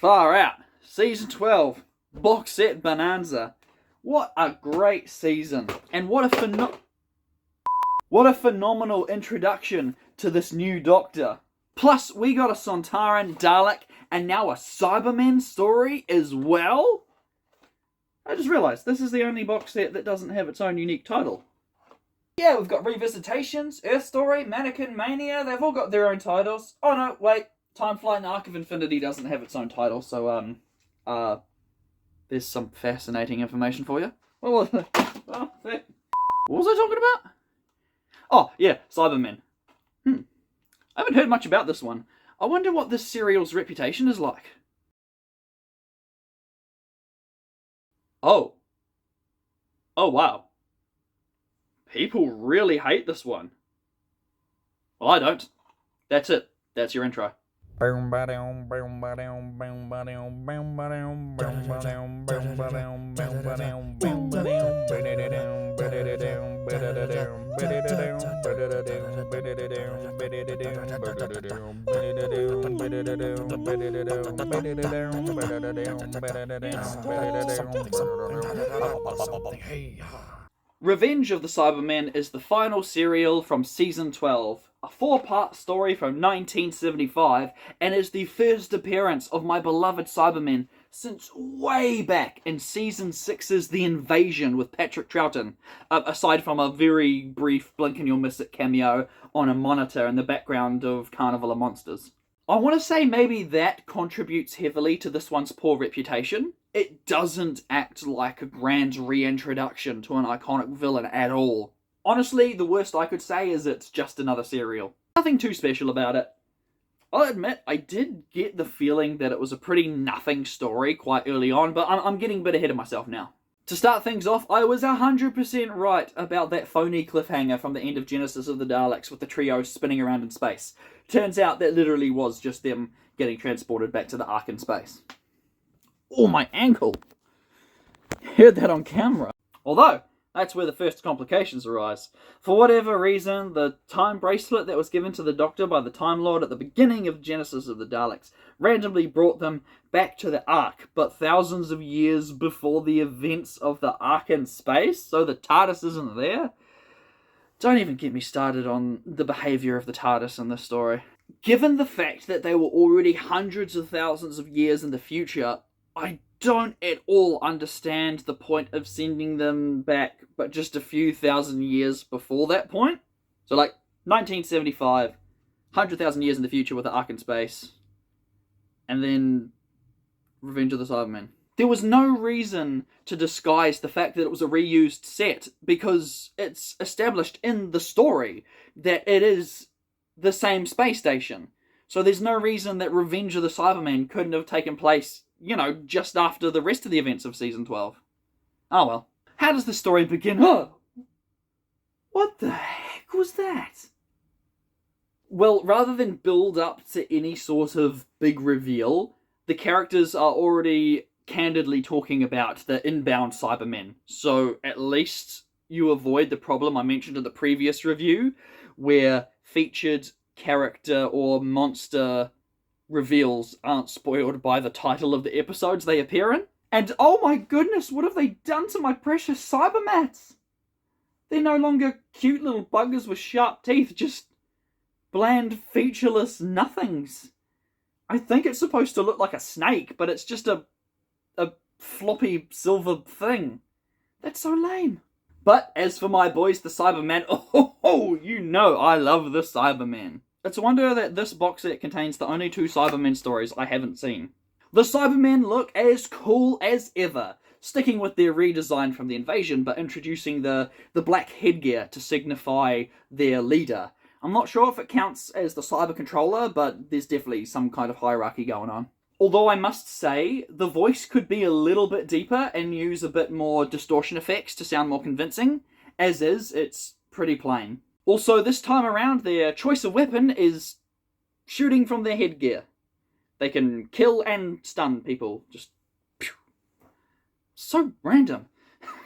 Far out. Season 12. Box set bonanza. What a great season. And what a phenomenal introduction to this new Doctor. Plus, we got a Sontaran, Dalek, and now a Cybermen story as well? I just realised this is the only box set that doesn't have its own unique title. Yeah, we've got Revisitations, Earth Story, Mannequin Mania, they've all got their own titles. Oh no, wait, Time Flight and Arc of Infinity doesn't have its own title, so, there's some fascinating information for you. What was I talking about? Oh, yeah, Cybermen. I haven't heard much about this one. I wonder what this serial's reputation is like. Oh. Oh, wow. People really hate this one. Well, I don't. That's it. That's your intro. Revenge of the Cybermen is the final serial from Season 12, a 4-part story from 1975, and is the first appearance of my beloved Cybermen since way back in Season 6's The Invasion with Patrick Troughton, aside from a very brief blink and you'll miss it cameo on a monitor in the background of Carnival of Monsters. I want to say maybe that contributes heavily to this one's poor reputation. It doesn't act like a grand reintroduction to an iconic villain at all. Honestly, the worst I could say is it's just another serial. Nothing too special about it. I'll admit, I did get the feeling that it was a pretty nothing story quite early on, but I'm getting a bit ahead of myself now. To start things off, I was 100% right about that phony cliffhanger from the end of Genesis of the Daleks with the trio spinning around in space. Turns out that literally was just them getting transported back to the Ark in space. Oh, my ankle! Heard that on camera. Although, that's where the first complications arise. For whatever reason, the time bracelet that was given to the Doctor by the Time Lord at the beginning of Genesis of the Daleks randomly brought them back to the Ark, but thousands of years before the events of the Ark in space, so the TARDIS isn't there? Don't even get me started on the behaviour of the TARDIS in this story. Given the fact that they were already hundreds of thousands of years in the future, I don't at all understand the point of sending them back, but just a few thousand years before that point. So like, 1975, 100,000 years in the future with the Ark in space, and then Revenge of the Cybermen. There was no reason to disguise the fact that it was a reused set, because it's established in the story that it is the same space station. So there's no reason that Revenge of the Cybermen couldn't have taken place, you know, just after the rest of the events of Season 12. Oh well. How does the story begin? Oh! What the heck was that? Well, rather than build up to any sort of big reveal, the characters are already candidly talking about the inbound Cybermen. So at least you avoid the problem I mentioned in the previous review, where featured character or monster reveals aren't spoiled by the title of the episodes they appear in. And oh my goodness, what have they done to my precious Cybermats? They're no longer cute little buggers with sharp teeth, just bland, featureless nothings. I think it's supposed to look like a snake, but it's just a floppy silver thing. That's so lame. But as for my boys, the Cybermen, oh, you know I love the Cybermen. It's a wonder that this box set contains the only 2 Cybermen stories I haven't seen. The Cybermen look as cool as ever, sticking with their redesign from the Invasion, but introducing the black headgear to signify their leader. I'm not sure if it counts as the Cyber Controller, but there's definitely some kind of hierarchy going on. Although I must say, the voice could be a little bit deeper and use a bit more distortion effects to sound more convincing. As is, it's pretty plain. Also, this time around, their choice of weapon is shooting from their headgear. They can kill and stun people. Just... Pew. So random.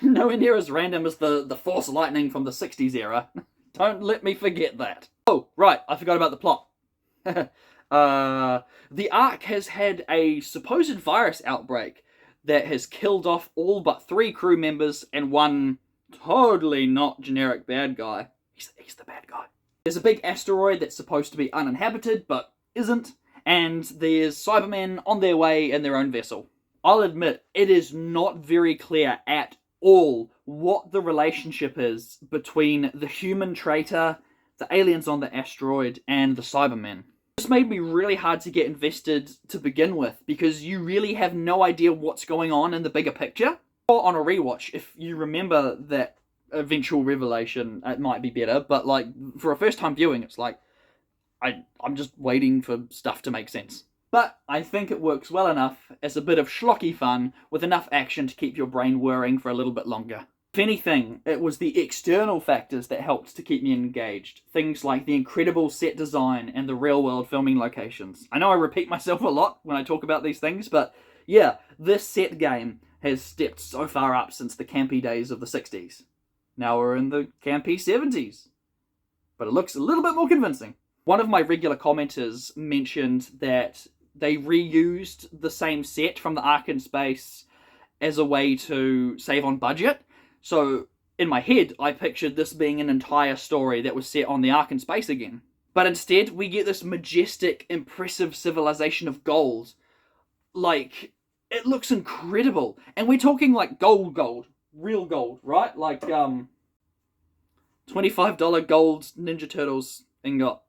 Nowhere near as random as the Force Lightning from the 60s era. Don't let me forget that. Oh, right, I forgot about the plot. The Ark has had a supposed virus outbreak that has killed off all but 3 crew members and one totally not generic bad guy. He's the bad guy. There's a big asteroid that's supposed to be uninhabited, but isn't, and there's Cybermen on their way in their own vessel. I'll admit, it is not very clear at all what the relationship is between the human traitor, the aliens on the asteroid, and the Cybermen. This made me really hard to get invested to begin with, because you really have no idea what's going on in the bigger picture. Or on a rewatch, if you remember that eventual revelation, it might be better, but like, for a first time viewing, it's like, I'm just waiting for stuff to make sense. But I think it works well enough as a bit of schlocky fun with enough action to keep your brain whirring for a little bit longer. If anything, it was the external factors that helped to keep me engaged. Things like the incredible set design and the real-world filming locations. I know I repeat myself a lot when I talk about these things, but yeah, this set game has stepped so far up since the campy days of the 60s. Now we're in the campy 70s. But it looks a little bit more convincing. One of my regular commenters mentioned that they reused the same set from the Ark in Space as a way to save on budget. So, in my head, I pictured this being an entire story that was set on the Ark in Space again. But instead, we get this majestic, impressive civilization of gold. Like, it looks incredible. And we're talking like gold. Real gold, right? Like, $25 gold Ninja Turtles ingot.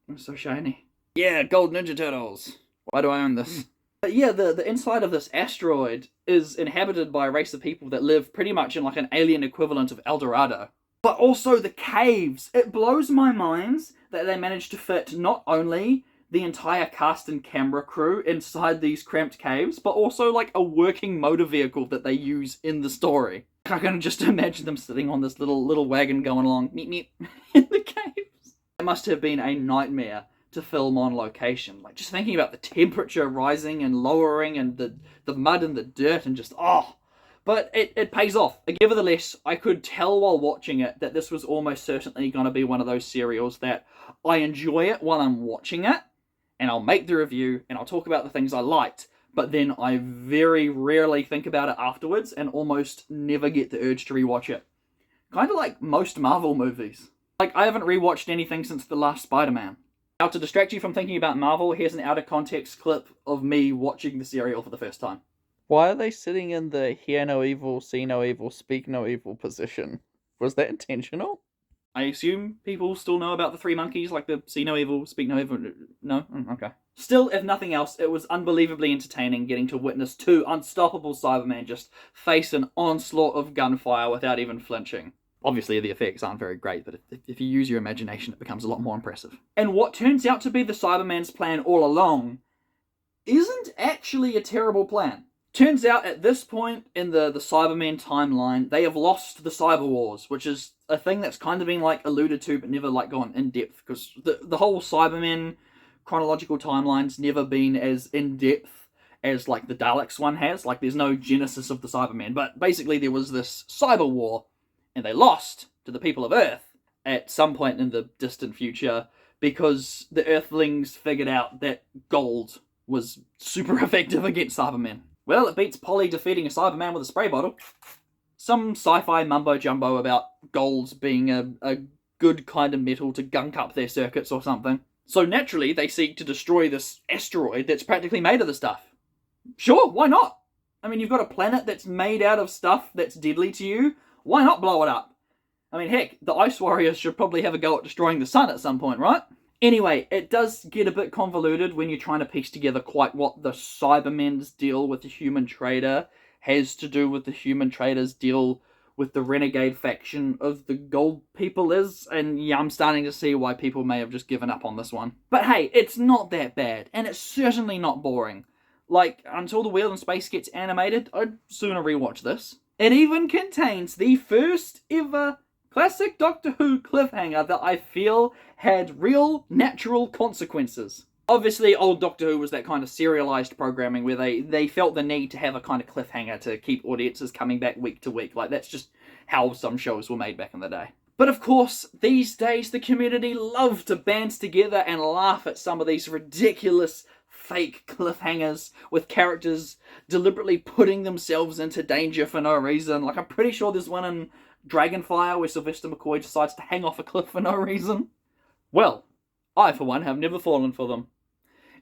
It's so shiny. Yeah, gold Ninja Turtles. Why do I own this? But yeah, the inside of this asteroid is inhabited by a race of people that live pretty much in like an alien equivalent of El Dorado. But also the caves. It blows my mind that they managed to fit not only the entire cast and camera crew inside these cramped caves, but also like a working motor vehicle that they use in the story. I can just imagine them sitting on this little wagon going along, meep meep, in the caves. It must have been a nightmare to film on location. Like, just thinking about the temperature rising and lowering and the mud and the dirt and just, oh. But it pays off. Nevertheless, I could tell while watching it that this was almost certainly going to be one of those serials that I enjoy it while I'm watching it, and I'll make the review, and I'll talk about the things I liked, but then I very rarely think about it afterwards, and almost never get the urge to rewatch it. Kind of like most Marvel movies. Like, I haven't rewatched anything since the last Spider-Man. Now, to distract you from thinking about Marvel, here's an out-of-context clip of me watching the serial for the first time. Why are they sitting in the hear no evil, see no evil, speak no evil position? Was that intentional? I assume people still know about the 3 monkeys, like the see no evil, speak no evil. No? Okay. Still, if nothing else, it was unbelievably entertaining getting to witness 2 unstoppable Cybermen just face an onslaught of gunfire without even flinching. Obviously, the effects aren't very great, but if you use your imagination, it becomes a lot more impressive. And what turns out to be the Cybermen's plan all along isn't actually a terrible plan. Turns out, at this point in the Cybermen timeline, they have lost the Cyber Wars, which is a thing that's kind of been, like, alluded to, but never, like, gone in-depth, because the whole Cybermen chronological timeline's never been as in-depth as, like, the Daleks one has. Like, there's no genesis of the Cybermen, but basically there was this Cyber War, and they lost to the people of Earth at some point in the distant future because the Earthlings figured out that gold was super effective against Cybermen. Well, it beats Polly defeating a Cyberman with a spray bottle. Some sci-fi mumbo-jumbo about gold being a good kind of metal to gunk up their circuits or something. So naturally, they seek to destroy this asteroid that's practically made of the stuff. Sure, why not? I mean, you've got a planet that's made out of stuff that's deadly to you. Why not blow it up? I mean, heck, the Ice Warriors should probably have a go at destroying the sun at some point, right? Anyway, it does get a bit convoluted when you're trying to piece together quite what the Cybermen's deal with the human trader has to do with the human trader's deal with the renegade faction of the gold people is, and yeah, I'm starting to see why people may have just given up on this one. But hey, it's not that bad, and it's certainly not boring. Like, until the Wheel in Space gets animated, I'd sooner rewatch this. It even contains the first ever classic Doctor Who cliffhanger that I feel had real, natural consequences. Obviously, old Doctor Who was that kind of serialized programming where they felt the need to have a kind of cliffhanger to keep audiences coming back week to week. Like, that's just how some shows were made back in the day. But of course, these days the community love to band together and laugh at some of these ridiculous fake cliffhangers with characters deliberately putting themselves into danger for no reason. Like, I'm pretty sure there's one in Dragonfire where Sylvester McCoy decides to hang off a cliff for no reason. Well, I for one have never fallen for them.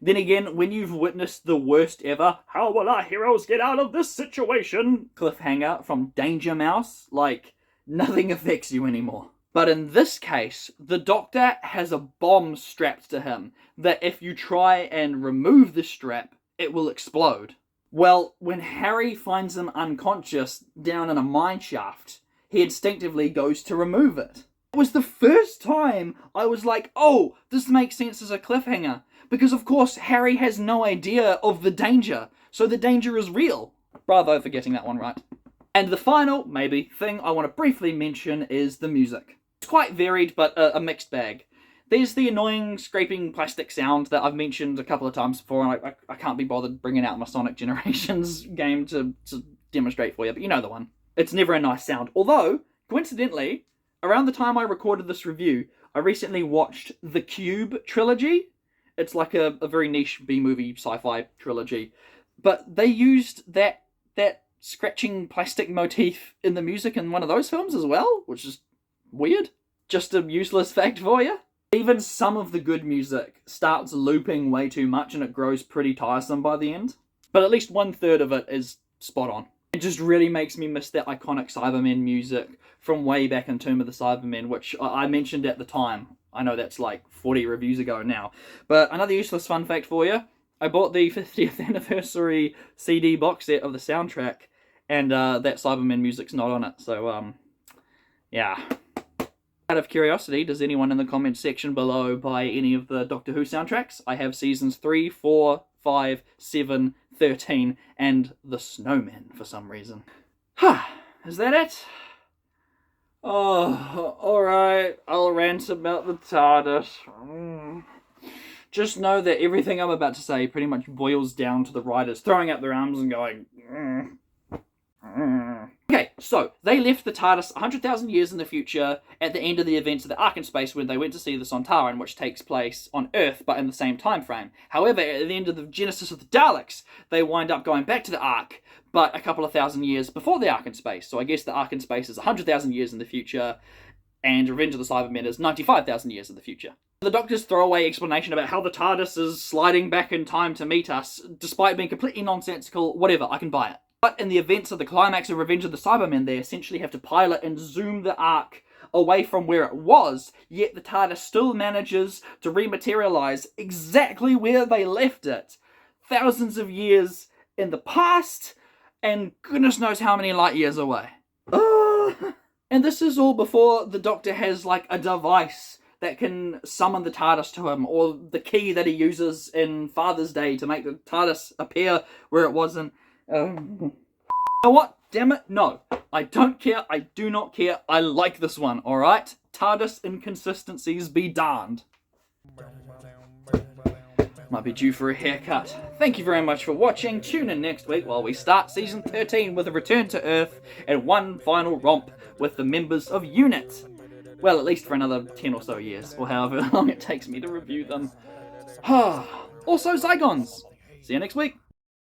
Then again, when you've witnessed the worst ever, how will our heroes get out of this situation? Cliffhanger from Danger Mouse, like, nothing affects you anymore. But in this case, the Doctor has a bomb strapped to him that if you try and remove the strap, it will explode. Well, when Harry finds him unconscious down in a mine shaft, he instinctively goes to remove it. It was the first time I was like, oh, this makes sense as a cliffhanger. Because of course, Harry has no idea of the danger, so the danger is real. Bravo for getting that one right. And the final, maybe, thing I want to briefly mention is the music. It's quite varied, but a mixed bag. There's the annoying scraping plastic sound that I've mentioned a couple of times before, and I can't be bothered bringing out my Sonic Generations game to demonstrate for you, but you know the one. It's never a nice sound. Although, coincidentally, around the time I recorded this review, I recently watched the Cube trilogy. It's like a very niche B-movie sci-fi trilogy. But they used that scratching plastic motif in the music in one of those films as well, which is weird. Just a useless fact for you. Even some of the good music starts looping way too much and it grows pretty tiresome by the end. But at least 1/3 of it is spot on. It just really makes me miss that iconic Cybermen music from way back in Tomb of the Cybermen, which I mentioned at the time. I know that's like 40 reviews ago now. But another useless fun fact for you. I bought the 50th anniversary CD box set of the soundtrack, and that Cybermen music's not on it. So, yeah. Out of curiosity, does anyone in the comments section below buy any of the Doctor Who soundtracks? I have seasons 3, 4, 5, 7, 13, and The Snowmen for some reason. Is that it? Oh, alright, I'll rant about the TARDIS. Just know that everything I'm about to say pretty much boils down to the writers throwing up their arms and going... Okay, so, they left the TARDIS 100,000 years in the future at the end of the events of the Ark in Space when they went to see the Sontaran, which takes place on Earth, but in the same time frame. However, at the end of the genesis of the Daleks, they wind up going back to the Ark, but a couple of thousand years before the Ark in Space. So I guess the Ark in Space is 100,000 years in the future, and Revenge of the Cybermen is 95,000 years in the future. The Doctor's throwaway explanation about how the TARDIS is sliding back in time to meet us, despite being completely nonsensical, whatever, I can buy it. But in the events of the climax of Revenge of the Cybermen, they essentially have to pilot and zoom the Ark away from where it was, yet the TARDIS still manages to rematerialize exactly where they left it. Thousands of years in the past, and goodness knows how many light years away. And this is all before the Doctor has, like, a device that can summon the TARDIS to him, or the key that he uses in Father's Day to make the TARDIS appear where it wasn't. You know what? Damn it, no. I don't care, I do not care, I like this one, alright? TARDIS inconsistencies be darned. Might be due for a haircut. Thank you very much for watching. Tune in next week while we start Season 13 with a return to Earth and one final romp with the members of UNIT. Well, at least for another 10 or so years, or however long it takes me to review them. Also, Zygons! See you next week.